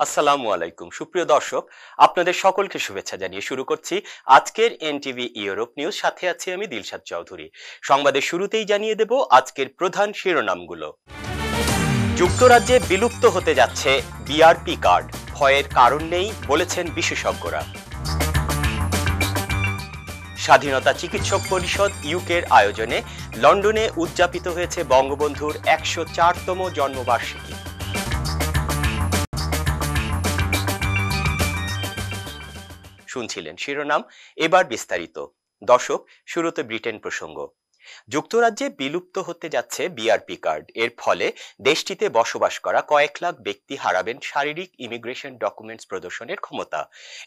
আসসালামু আলাইকুম সুপ্রিয় দর্শক, আপনাদের সকলকে শুভেচ্ছা জানিয়ে শুরু করছি আজকের এনটিভি ইউরোপ নিউজ। সাথে আছি আমি দিলশাদ চৌধুরী। সংবাদের শুরুতেই জানিয়ে দেব আজকের প্রধান শিরোনামগুলো। যুক্তরাজ্যে বিলুপ্ত হতে যাচ্ছে বিআরপি কার্ড, ভয়ের কারণ নেই বলেছেন বিশেষজ্ঞরা। স্বাধীনতা চিকিৎসক পরিষদ ইউকের আয়োজনে লন্ডনে উদযাপিত হয়েছে বঙ্গবন্ধুর ১০৪তম জন্মবার্ষিকী। শুনছিলেন শিরোনাম, এবার বিস্তারিত। দর্শক, শুরুতে ব্রিটেন প্রসঙ্গ। যুক্তরাজ্যে বিলুপ্ত হতে যাচ্ছে বিআরপি কার্ড। এর ফলে দেশটিতে বসবাস করা কয়েক লাখ ব্যক্তি হারাবেন শারীরিক ইমিগ্রেশন ডকুমেন্টস প্রদর্শনের ক্ষমতা।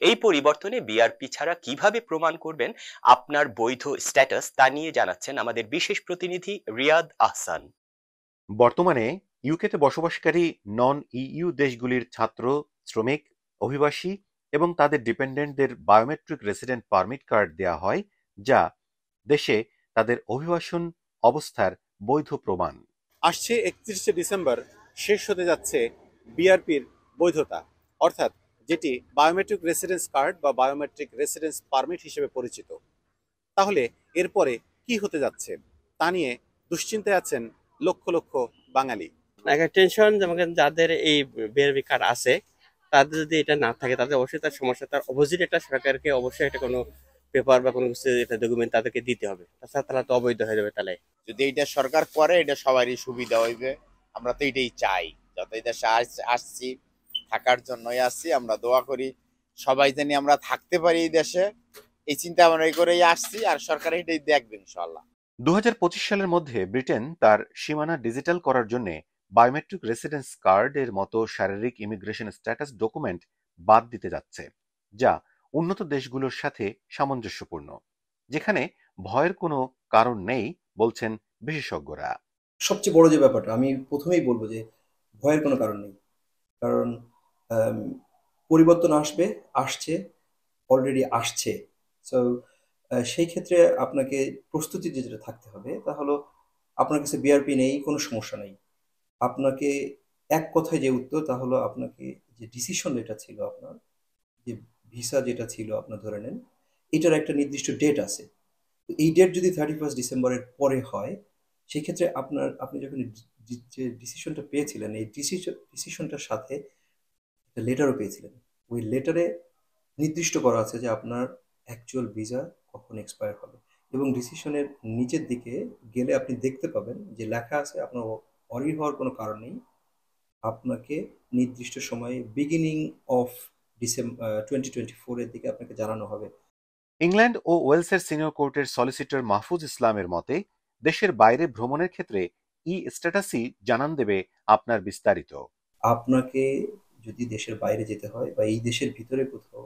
এই পরিবর্তনে বিআরপি ছাড়া কিভাবে প্রমাণ করবেন আপনার বৈধ স্ট্যাটাস, তা নিয়ে জানাচ্ছেন আমাদের বিশেষ প্রতিনিধি রিয়াদ আহসান। বর্তমানে ইউকেতে বসবাসকারী নন ইইউ দেশগুলির ছাত্র, শ্রমিক, অভিবাসী এবং তাদের ডিপেন্ডেন্টদের বায়োমেট্রিক রেসিডেন্ট পারমিট কার্ড দেয়া হয়, যা দেশে তাদের অভিবাসন অবস্থার বৈধ প্রমাণ। আসছে 31শে ডিসেম্বর শেষ হতে যাচ্ছে বিআরপির বৈধতা, অর্থাৎ যেটি বায়োমেট্রিক রেসিডেন্স কার্ড বা বায়োমেট্রিক রেসিডেন্স পারমিট হিসেবে পরিচিত। তাহলে এরপরে কি হতে যাচ্ছে তা নিয়ে দুশ্চিন্তায় আছেন লক্ষ লক্ষ বাঙালি। একটা টেনশন, যেমন যাদের এই বিআরপি কার্ড আছে তাদের যদি এটা না থাকে তাদের অবশ্যই তার সমস্যা, তার অপোজিট একটা সরকারকে অবশ্যই এটা কোনো পেপার বা কোনো কিছু এটা ডকুমেন্ট তাদেরকে দিতে হবে, তাছাড়া তারা তো অবৈধ হয়ে যাবে। তাহলে যদি এটা সরকার করে এটা সবারই সুবিধা হইবে, আমরা তো এটাই চাই। যত এই দেশে আসছি থাকার জন্যই আসছি, আমরা দোয়া করি সবাই জানি আমরা থাকতে পারি এই দেশে, এই চিন্তা ভাবনা করেই আসছি, আর সরকার এটাই দেখবে ইনশাআল্লাহ। 2025 সালের মধ্যে ব্রিটেন তার সীমানা ডিজিটাল করার জন্য বায়োমেট্রিক রেসিডেন্স কার্ড এর মতো শারীরিক ইমিগ্রেশন স্ট্যাটাস ডকুমেন্ট বাদ দিতে যাচ্ছে, যা উন্নত দেশগুলোর সাথে সামঞ্জস্যপূর্ণ, যেখানে ভয়ের কোনো কারণ নেই বলছেন বিশেষজ্ঞরা। সবচেয়ে বড় যে ব্যাপারটা আমি প্রথমেই বলবো যে ভয়ের কোনো কারণ নেই। কারণ পরিবর্তন আসছে, অলরেডি আসছে। সো সেই ক্ষেত্রে আপনাকে প্রস্তুতি যেটা থাকতে হবে তা হলো, আপনার কাছে বিআরপি নেই, কোনো সমস্যা নেই। আপনাকে এক কথায় যে উত্তর তা হলো, আপনাকে যে ডিসিশন যেটা ছিল, আপনার যে ভিসা যেটা ছিল আপনার ধরে নেন, এটার একটা নির্দিষ্ট ডেট আছে। তো এই ডেট যদি 31 ডিসেম্বরের পরে হয়, সেক্ষেত্রে আপনি যখন যে ডিসিশনটা পেয়েছিলেন, এই ডিসিশনটার সাথে একটা লেটারও পেয়েছিলেন। ওই লেটারে নির্দিষ্ট করা আছে যে আপনার অ্যাকচুয়াল ভিসা কখন এক্সপায়ার হবে, এবং ডিসিশনের নিচের দিকে গেলে আপনি দেখতে পাবেন যে লেখা আছে আপনার অরি হওয়ার কোনো কারণ নেই, আপনাকে নির্দিষ্ট সময়ে বিগিনিং অফ ডিসেম্বর 2024 এর দিকে আপনাকে জানানো হবে। ইংল্যান্ড ও ওয়েলসের সিনিয়র কোর্টের সলিসিটর মাহফুজ ইসলামের মতে, দেশের বাইরে ভ্রমণের ক্ষেত্রে ই স্ট্যাটাসই জানান দেবে আপনার বিস্তারিত। আপনাকে যদি দেশের বাইরে যেতে হয় বা এই দেশের ভিতরে কোথাও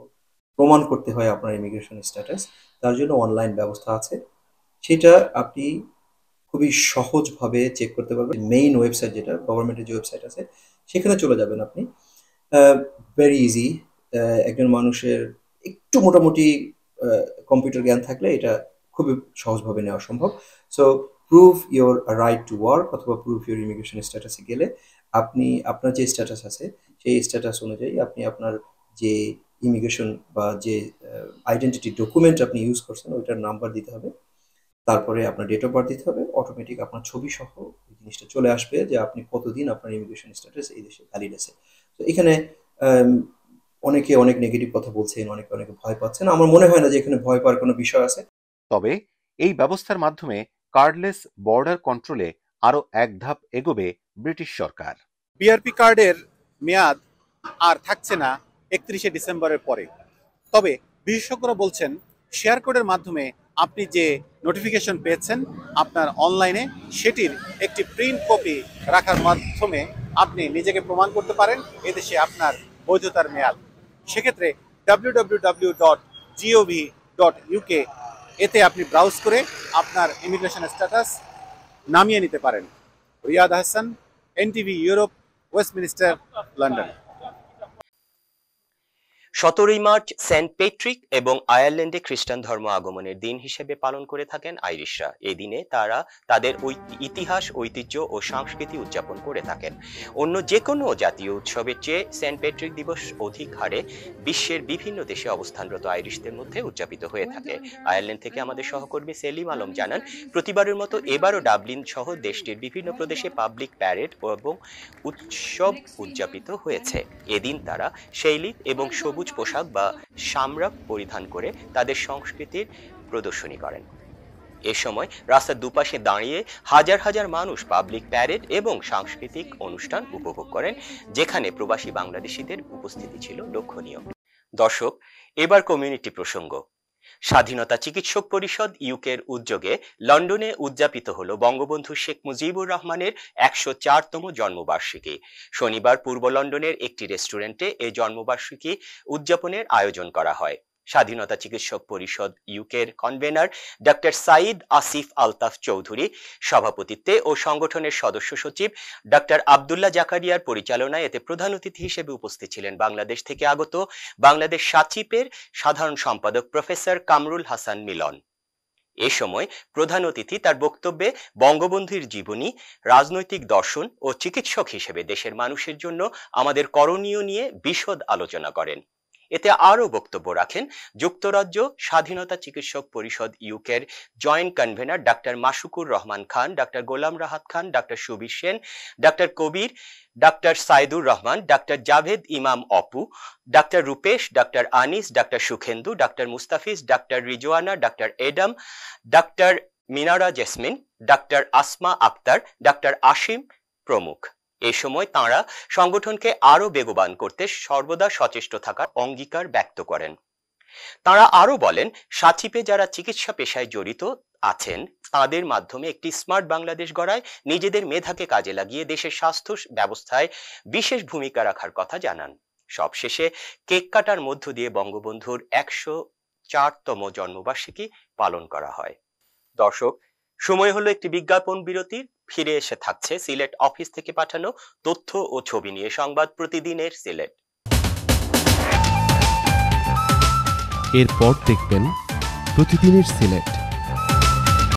প্রমাণ করতে হয় আপনার ইমিগ্রেশন স্ট্যাটাস, তার জন্য অনলাইন ব্যবস্থা আছে। সেটা আপনি খুবই সহজভাবে চেক করতে পারবেন। মেইন ওয়েবসাইট, যেটা গভর্নমেন্টের যে ওয়েবসাইট আছে, সেখানে চলে যাবেন আপনি। Very easy. একজন মানুষের একটু মোটামুটি কম্পিউটার জ্ঞান থাকলে এটা খুবই সহজভাবে নেওয়া সম্ভব। So prove your right to work অথবা প্রুভ ইউর ইমিগ্রেশন স্ট্যাটাসে গেলে আপনি আপনার যে স্ট্যাটাস আছে সেই স্ট্যাটাস অনুযায়ী আপনি আপনার যে ইমিগ্রেশন বা যে আইডেন্টিটি ডকুমেন্ট আপনি ইউজ করছেন ওইটার নাম্বার দিতে হবে, তারপরে আপনার ডেট অফ বার্থ দিতে হবে। অটোমেটিক আপনার ছবি সহ এই জিনিসটা চলে আসবে যে আপনি কতদিন আপনার ইমিগ্রেশন স্ট্যাটাস এই দেশে ভ্যালিড আছে। তো এখানে অনেকে অনেক নেগেটিভ কথা বলছেন, অনেকে ভয় পাচ্ছেন। আমার মনে হয় না যে এখানে ভয় পাওয়ার কোনো বিষয় আছে। তবে এই ব্যবস্থার মাধ্যমে কার্ডলেস বর্ডার কন্ট্রোলে আরো এক ধাপ এগোবে ব্রিটিশ সরকার। বিআরপি কার্ডের মেয়াদ আর থাকছে না 31শে ডিসেম্বরের পরে। তবে বিশেষজ্ঞরা বলছেন শেয়ার কোডের মাধ্যমে আপনি যে নোটিফিকেশন পেয়েছেন আপনার অনলাইনে, সেটির একটি প্রিন্ট কপি রাখার মাধ্যমে আপনি নিজেকে প্রমাণ করতে পারেন এদেশে আপনার বৈধতার মেয়াদ। সেক্ষেত্রে www.gov.uk এতে আপনি ব্রাউজ করে আপনার ইমিগ্রেশন স্ট্যাটাস নামিয়ে নিতে পারেন। Riyad Ahsan, NTV Europe, Westminster, London. 17 March Saint Patrick এবং আয়ারল্যান্ডে খ্রিস্টান ধর্ম আগমনের দিন হিসেবে পালন করে থাকেন আইরিশরা। এই দিনে তারা তাদের ইতিহাস, ঐতিহ্য ও সংস্কৃতি উদযাপন করে থাকেন। অন্য যে কোনো জাতীয় উৎসবের চেয়ে সেন্ট প্যাট্রিক দিবস অধিক হারে বিশ্বের বিভিন্ন দেশে অবস্থানরত আইরিশদের মধ্যে উদযাপিত হয়ে থাকে। আয়ারল্যান্ড থেকে আমাদের সহকর্মী সেলিম আলম জানান, প্রতিবারের মতো এবারও ডাবলিন সহ দেশটির বিভিন্ন প্রদেশে পাবলিক প্যারেড এবং উৎসব উদযাপিত হয়েছে। এদিন তারা শৈলী এবং সবুজ পোশাক বা শামরাক পরিধান করে তাদের সংস্কৃতির প্রদর্শনী করেন। এ সময় রাস্তার দুপাশে দাঁড়িয়ে হাজার হাজার মানুষ পাবলিক প্যারেড এবং সাংস্কৃতিক অনুষ্ঠান উপভোগ করেন, যেখানে প্রবাসী বাংলাদেশিদের উপস্থিতি ছিল লক্ষণীয়। দর্শক, এবার কমিউনিটি প্রসঙ্গ। স্বাধীনতা চিকিৎসক পরিষদ ইউকের উদ্যোগে লন্ডনে উদযাপিত হলো বঙ্গবন্ধু শেখ মুজিবুর রহমানের 104তম জন্মবার্ষিকী। শনিবার পূর্ব লন্ডনের একটি রেস্টুরেন্টে এই জন্মবার্ষিকী উদযাপনের আয়োজন করা হয়। স্বাধীনতা চিকিৎসক পরিষদ ইউকের কনভেনার ডক্টর সাইদ আসিফ আলতাফ চৌধুরী সভাপতিত্বে ও সংগঠনের সদস্য সচিব ডক্টর আব্দুল্লাহ জাকারিয়ার পরিচালনায় এতে প্রধান অতিথি হিসেবে উপস্থিত ছিলেন বাংলাদেশ থেকে আগত বাংলাদেশ সাচিপের সাধারণ সম্পাদক প্রফেসর কামরুল হাসান মিলন। এ সময় প্রধান অতিথি তার বক্তব্যে বঙ্গবন্ধুর জীবনী, রাজনৈতিক দর্শন ও চিকিৎসক হিসেবে দেশের মানুষের জন্য আমাদের করণীয় নিয়ে বিশদ আলোচনা করেন। এতে আরও বক্তব্য রাখেন যুক্তরাজ্য স্বাধীনতা চিকিৎসক পরিষদ ইউকের joint convener doctor Masukur Rahman Khan, doctor Golam Rahat Khan, doctor Subir Sen, doctor Kabir, doctor Saidur Rahman, doctor Javed Imam Apu, doctor Rupesh, doctor Anis, doctor Sukhendu, doctor Mustafiz, doctor Rizwana, doctor Adam, doctor Minara Jesmin, doctor Asma Akter, doctor Asim প্রমুখ। এই সময় তাঁরা সংগঠনকে আরো বেগবান করতে সর্বদা সচেষ্ট থাকার অঙ্গীকার ব্যক্ত করেন। তাঁরা আরো বলেন, সাচিপে যারা চিকিৎসা পেশায় জড়িত আছেন তাদের মাধ্যমে একটি স্মার্ট বাংলাদেশ গড়ায় নিজেদের মেধাকে কাজে লাগিয়ে দেশের স্বাস্থ্য ব্যবস্থায় বিশেষ ভূমিকা রাখার কথা জানান। সবশেষে কেক কাটার মধ্য দিয়ে বঙ্গবন্ধুর 104তম জন্মবার্ষিকী পালন করা হয়। দর্শক, সময় হলো একটি বিজ্ঞাপন বিরতির। ফিরে এসে থাকছে সিলেট অফিস থেকে পাঠানো তথ্য ও ছবি নিয়ে সংবাদ প্রতিদিনের সিলেট। এরপর দেখবেন প্রতিদিনের সিলেট।